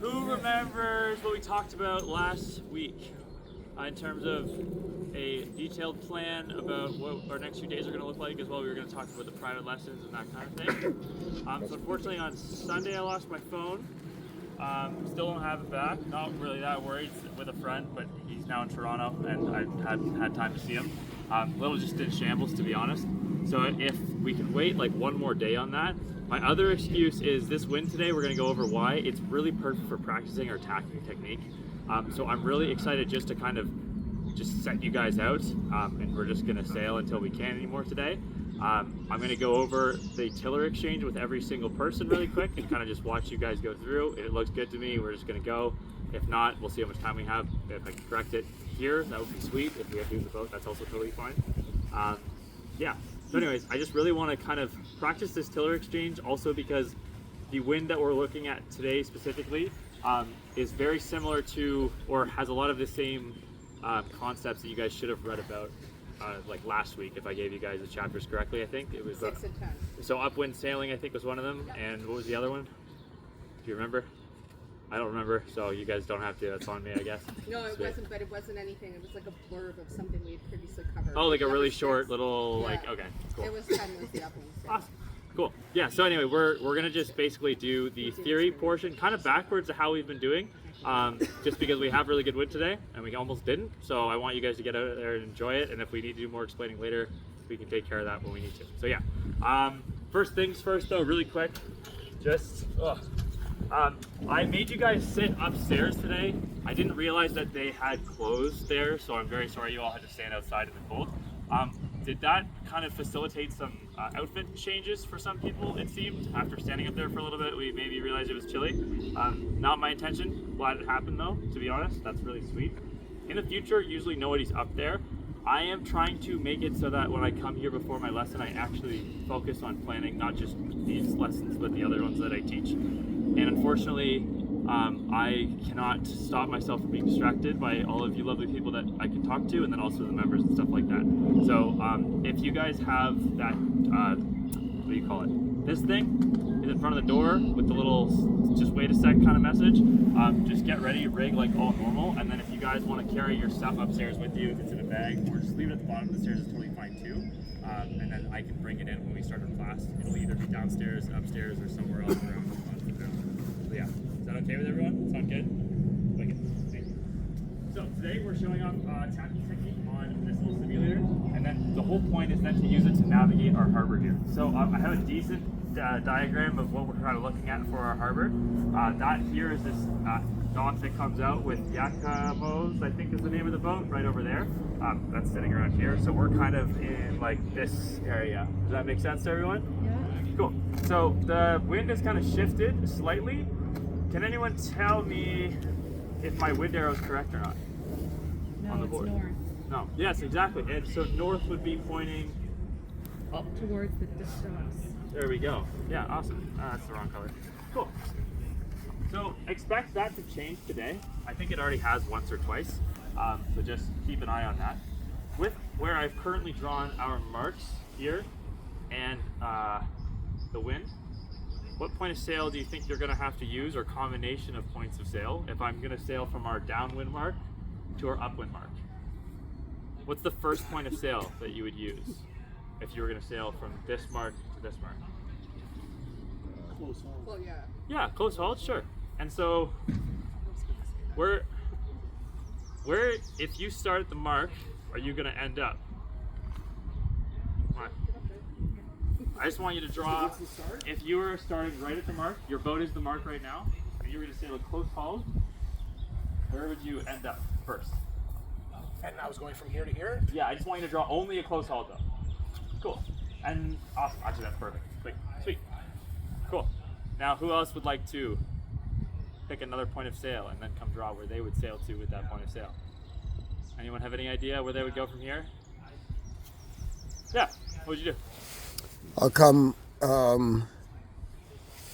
Who remembers what we talked about last week in terms of a detailed plan about what our next few days are going to look like as well? We were going to talk about the private lessons and that kind of thing. So unfortunately on Sunday I lost my phone. Still don't have it back. Not really that worried. It's with a friend, but he's now in Toronto and I hadn't had time to see him. Little just in shambles, to be honest. So if we can wait like one more day on that. My other excuse is this wind today, we're going to go over why. It's really perfect for practicing our tacking technique. So I'm really excited just to kind of just set you guys out, and we're just going to sail until we can't anymore today. I'm going to go over the tiller exchange with every single person really quick and kind of just watch you guys go through. If it looks good to me, we're just going to go. If not, we'll see how much time we have. If I can correct it here, that would be sweet. If we have to use the boat, that's also totally fine. Yeah. So anyways, I just really want to kind of practice this tiller exchange also because the wind that we're looking at today specifically is very similar to, or has a lot of the same concepts that you guys should have read about like last week, if I gave you guys the chapters correctly. I think it was 6 and 10. So upwind sailing, I think, was one of them. And what was the other one? Do you remember? I don't remember, so you guys don't have to. That's on me, I guess. No, it wasn't, but it wasn't anything. It was like a blurb of something we had previously covered. Oh, like a really short little, Yeah. like, okay, cool. It was 10 was the upwind. Awesome. Cool. Yeah, so anyway, we're gonna just basically do the theory portion kind of backwards to how we've been doing, just because we have really good wind today and we almost didn't. So I want you guys to get out there and enjoy it, and if we need to do more explaining later, we can take care of that when we need to. So yeah, first things first though, really quick, just I made you guys sit upstairs today. I didn't realize that they had closed there, so I'm very sorry you all had to stand outside in the cold. Did that kind of facilitate some outfit changes for some people, it seemed? After standing up there for a little bit, we maybe realized it was chilly. Not my intention. Glad it happened though, to be honest. That's really sweet. In the future, usually nobody's up there. I am trying to make it so that when I come here before my lesson, I actually focus on planning not just these lessons, but the other ones that I teach. And unfortunately, I cannot stop myself from being distracted by all of you lovely people that I can talk to, and then also the members and stuff like that. So if you guys have that, what do you call it? This thing is in front of the door with the little just wait a sec kind of message. Just get ready, rig like all normal, and then if you guys want to carry your stuff upstairs with you, if it's in a bag, or just leave it at the bottom of the stairs, it's totally fine too. And then I can bring it in when we start our class. It'll either be downstairs, upstairs, or somewhere else around. So yeah, is that okay with everyone? Sound good? Wicked. So today we're showing off tacking technique on this little simulator, and then the whole point is then to use it to navigate our harbor here. So I have a decent diagram of what we're kind of looking at for our harbor. That here is this dock that comes out with Yakamos, I think is the name of the boat, right over there. That's sitting around here. So we're kind of in like this area. Does that make sense to everyone? Yeah. Cool. So the wind has kind of shifted slightly. Can anyone tell me if my wind arrow is correct or not? No, on the board? It's north. No. Yes, exactly. And so north would be pointing Up towards the distance. There we go. Yeah, awesome. That's the wrong color. Cool. So expect that to change today. I think it already has once or twice. So just keep an eye on that. With where I've currently drawn our marks here and the wind, what point of sail do you think you're going to have to use, or combination of points of sail, if I'm going to sail from our downwind mark to our upwind mark? What's the first point of sail that you would use if you were going to sail from this mark to this mark? Close haul. Well, yeah. Yeah, close haul, sure. And so, where, if you start at the mark, are you going to end up? Come on. I just want you to draw, if you were starting right at the mark, your boat is the mark right now, and you were going to sail a close haul, where would you end up first? And I was going from here to here? Yeah, I just want you to draw only a close haul though. Cool. And awesome. Actually, that's perfect. Sweet. Cool. Now, who else would like to pick another point of sail and then come draw where they would sail to with that point of sail? Anyone have any idea where they would go from here? Yeah. What would you do? I'll come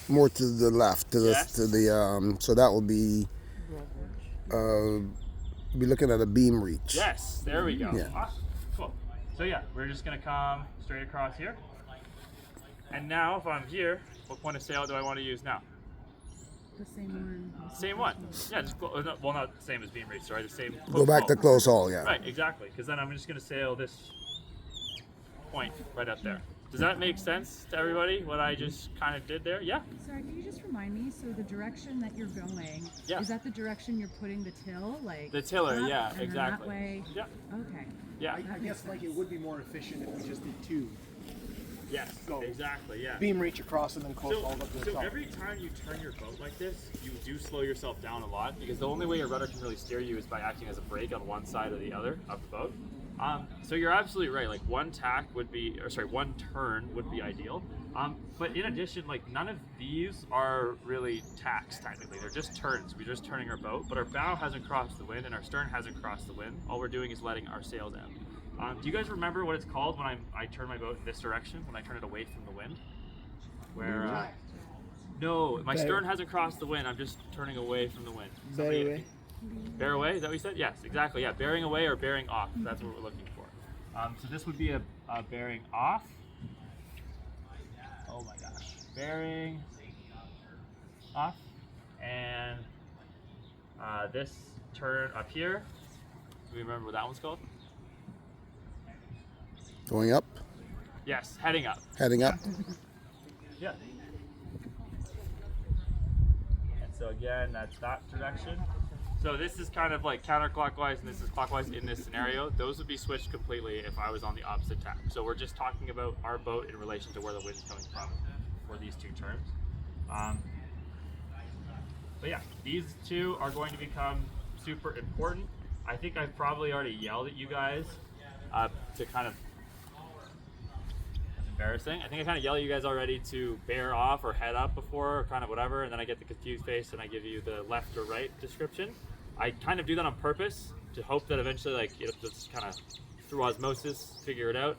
more to the left, Yes. so that will be looking at a beam reach. Yes. There we go. Yeah. Awesome. Cool. So yeah, we're just gonna come straight across here. And now, if I'm here, what point of sail do I want to use now? The same one. Same one. Yeah, just well, not the same as beam reach. Sorry, the same. Go back to haul. close haul, yeah. Right, exactly. Because then I'm just gonna sail this point right up there. Does that make sense to everybody? What I just kind of did there? Yeah. Sorry, can you just remind me? So the direction that you're going, Yeah. is that the direction you're putting the till? Like The tiller, up, yeah, and then exactly. That way. Yeah. Okay. Yeah. I guess like it would be more efficient if we just did two. Yes. Go. Exactly. Yeah. Beam reach across and then close So, all up to the so top. every time you turn your boat like this, you do slow yourself down a lot because the only way your rudder can really steer you is by acting as a brake on one side or the other of the boat. So you're absolutely right. Like one turn would be ideal. But in addition, like none of these are really tacks technically. They're just turns. We're just turning our boat, but our bow hasn't crossed the wind and our stern hasn't crossed the wind. All we're doing is letting our sails out. Do you guys remember what it's called when I turn my boat in this direction, when I turn it away from the wind? Where, no, my stern hasn't crossed the wind. I'm just turning away from the wind. Bear away, is that what you said? Yes, exactly. Yeah, bearing away or bearing off. That's what we're looking for. So this would be a bearing off. Oh my gosh. Bearing off. And this turn up here. Do we remember what that one's called? Going up, Yes, heading up. heading up. Yeah. And so again, that's that direction. So this is kind of like counterclockwise and this is clockwise in this scenario. Those would be switched completely if I was on the opposite tack. So we're just talking about our boat in relation to where the wind's coming from for these two terms. But yeah, these two are going to become super important. I think I've probably already yelled at you guys to kind of, embarrassing. I think I kind of yell at you guys already to bear off or head up before or kind of whatever, and then I get the confused face and I give you the left or right description. I kind of do that on purpose to hope that eventually, like, it'll just kind of through osmosis figure it out.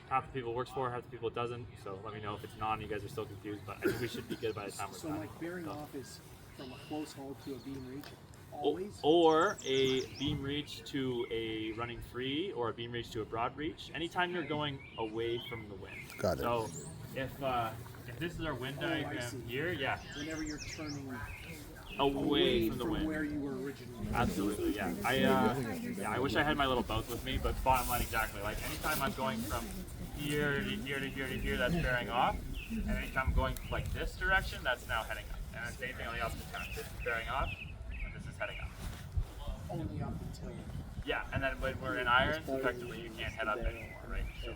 Half the people it works for, half the people it doesn't. So let me know if it's not and you guys are still confused. But I think we should be good by the time we're So done. like bearing off is from a close haul to a beam reach, always. Or a beam reach to a running free, or a beam reach to a broad reach. Anytime you're going away from the wind. Got it. So if this is our wind diagram here, yeah, Whenever you're turning away from the from wind. where you were originally. Absolutely, yeah. I wish I had my little boat with me, but bottom line exactly. Like anytime I'm going from here to here to here to here, that's bearing off, and anytime I'm going like this direction, that's now heading up. And the same thing on the opposite tack. This is bearing off, and this is heading up. Only up until. Yeah, and then when we're in irons, effectively you can't head up anymore, right? So,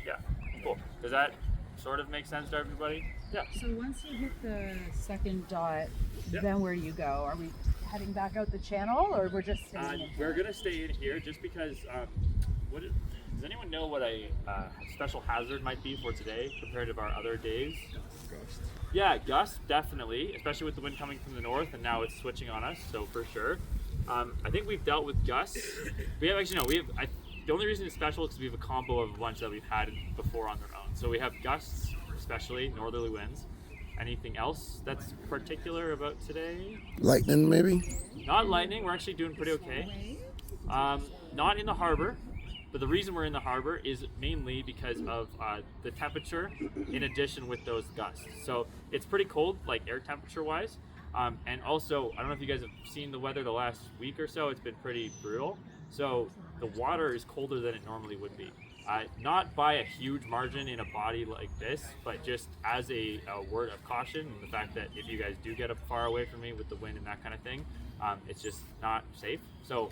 yeah, cool. Does that sort of make sense to everybody? Yeah. So once you hit the second dot, Yep. then where do you go? Are we heading back out the channel, or we're just staying in We're gonna stay in here just because. Does anyone know what a special hazard might be for today compared to our other days? Gust. Yeah, gusts definitely, especially with the wind coming from the north, and now it's switching on us. So for sure, I think we've dealt with gusts. We have actually no. We have. The only reason it's special is because we have a combo of a bunch that we've had before on their own. So we have gusts, especially northerly winds. Anything else that's particular about today? Lightning, maybe? Not lightning. We're actually doing pretty okay. Not in the harbor. But the reason we're in the harbor is mainly because of the temperature in addition with those gusts. So it's pretty cold, like air temperature wise. And also, I don't know if you guys have seen the weather the last week or so, it's been pretty brutal. So the water is colder than it normally would be. Not by a huge margin in a body like this, but just as a word of caution, and the fact that if you guys do get far away from me with the wind and that kind of thing, it's just not safe. So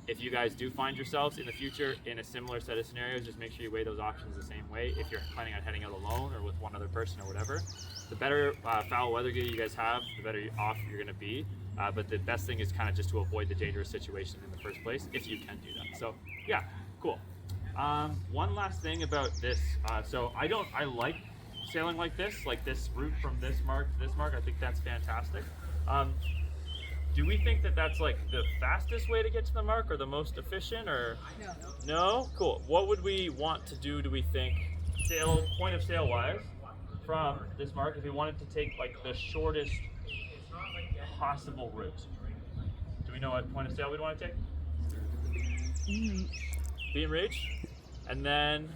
if you guys do find yourselves in the future in a similar set of scenarios, just make sure you weigh those options the same way. If you're planning on heading out alone or with one other person or whatever, the better foul weather gear you guys have, the better off you're going to be. But the best thing is kind of just to avoid the dangerous situation in the first place, if you can do that. So yeah, cool. One last thing about this. So I like sailing like this route from this mark to this mark. I think that's fantastic. Do we think that that's like the fastest way to get to the mark or the most efficient, or no? Cool. What would we want to do we think, point of sail wise, from this mark if we wanted to take like the shortest possible route? Do we know what point of sail we'd want to take? Beam reach, and then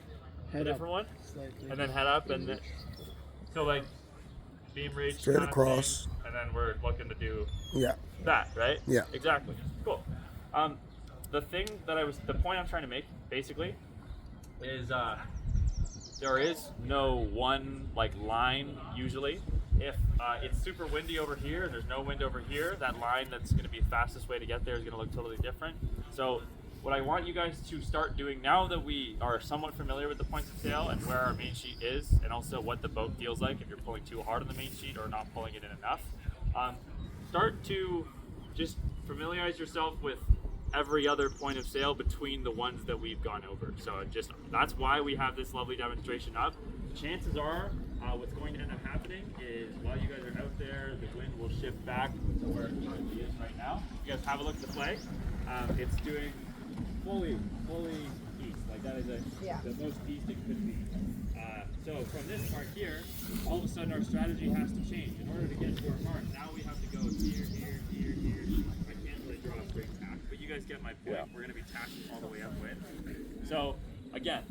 a different one, and then head up, and then so like beam reach Straight kind of across. thing, and then we're looking to do Yeah. that, right? Yeah. Exactly. Cool. The point I'm trying to make basically is there is no one like line usually. If it's super windy over here and there's no wind over here, that line that's going to be the fastest way to get there is going to look totally different. So what I want you guys to start doing now that we are somewhat familiar with the points of sail and where our main sheet is, and also what the boat feels like if you're pulling too hard on the main sheet or not pulling it in enough, start to just familiarize yourself with every other point of sail between the ones that we've gone over. So that's why we have this lovely demonstration up. Chances are what's going to end up happening is while you guys are out there, the wind will shift back to where it currently is right now. You guys have a look at the flag. It's doing fully east. Like that is the most east it could be. So from this mark here, all of a sudden our strategy has to change. In order to get to our mark, now we have to go here. I can't really draw a straight tack, but you guys get my point. Yeah. We're going to be tacking all the way upwind. So again,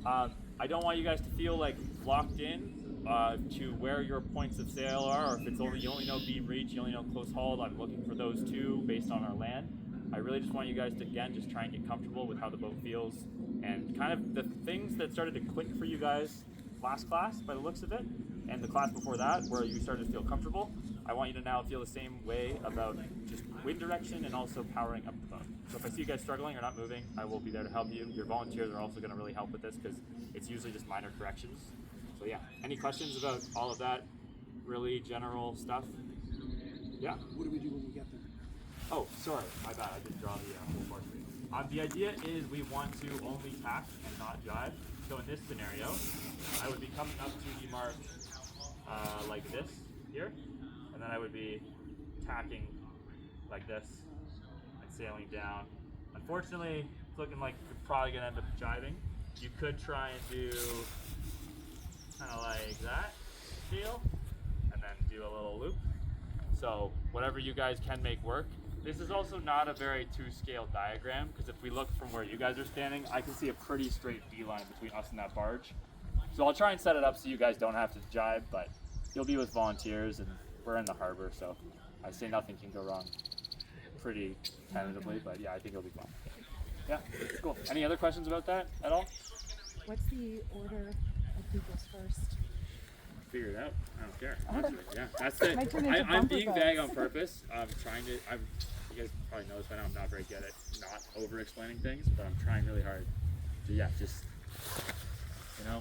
I don't want you guys to feel like locked in to where your points of sail are, or if it's you only know beam reach, you only know close hauled. I'm looking for those two based on our land. I really just want you guys to, again, just try and get comfortable with how the boat feels and kind of the things that started to click for you guys last class by the looks of it, and the class before that where you started to feel comfortable. I want you to now feel the same way about just wind direction and also powering up the boat. So if I see you guys struggling or not moving, I will be there to help you. Your volunteers are also going to really help with this because it's usually just minor corrections. So yeah, any questions about all of that really general stuff? Yeah? What do we do when we get there? Oh, sorry, my bad. I didn't draw the whole portion. The idea is we want to only tack and not jive. So in this scenario, I would be coming up to the mark like this here, and then I would be tacking like this and sailing down. Unfortunately, it's looking like you're probably gonna end up jiving. You could try and do kind of like that feel, and then do a little loop. So whatever you guys can make work. This is also not a very two-scale diagram, because if we look from where you guys are standing, I can see a pretty straight beeline between us and that barge. So I'll try and set it up so you guys don't have to jibe, but you'll be with volunteers and we're in the harbor, so I say nothing can go wrong pretty tentatively, but yeah, I think it'll be fun. Yeah, cool. Any other questions about that at all? What's the order of who goes first? Figure it out. I don't care. Honestly. Yeah, that's it. I'm being vague on purpose. I'm trying to. You guys probably know this by now. I'm not very good at not over-explaining things, but I'm trying really hard. So yeah, just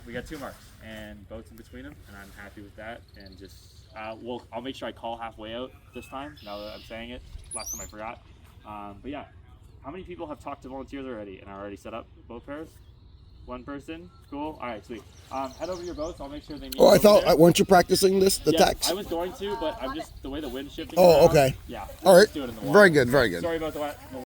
we got 2 marks and boats in between them, and I'm happy with that. And just I'll make sure I call halfway out this time. Now that I'm saying it, last time I forgot. But yeah, how many people have talked to volunteers already and are already set up boat pairs? 1 person? Cool. All right, sweet. Head over to your boats. I'll make sure they meet. Oh, I thought, weren't you practicing this, the yeah, tacks? I was going to, but I'm just, the way the wind's shifting. Oh, around, okay. Yeah. All right. Do it in the water. Very good, very good. Sorry about the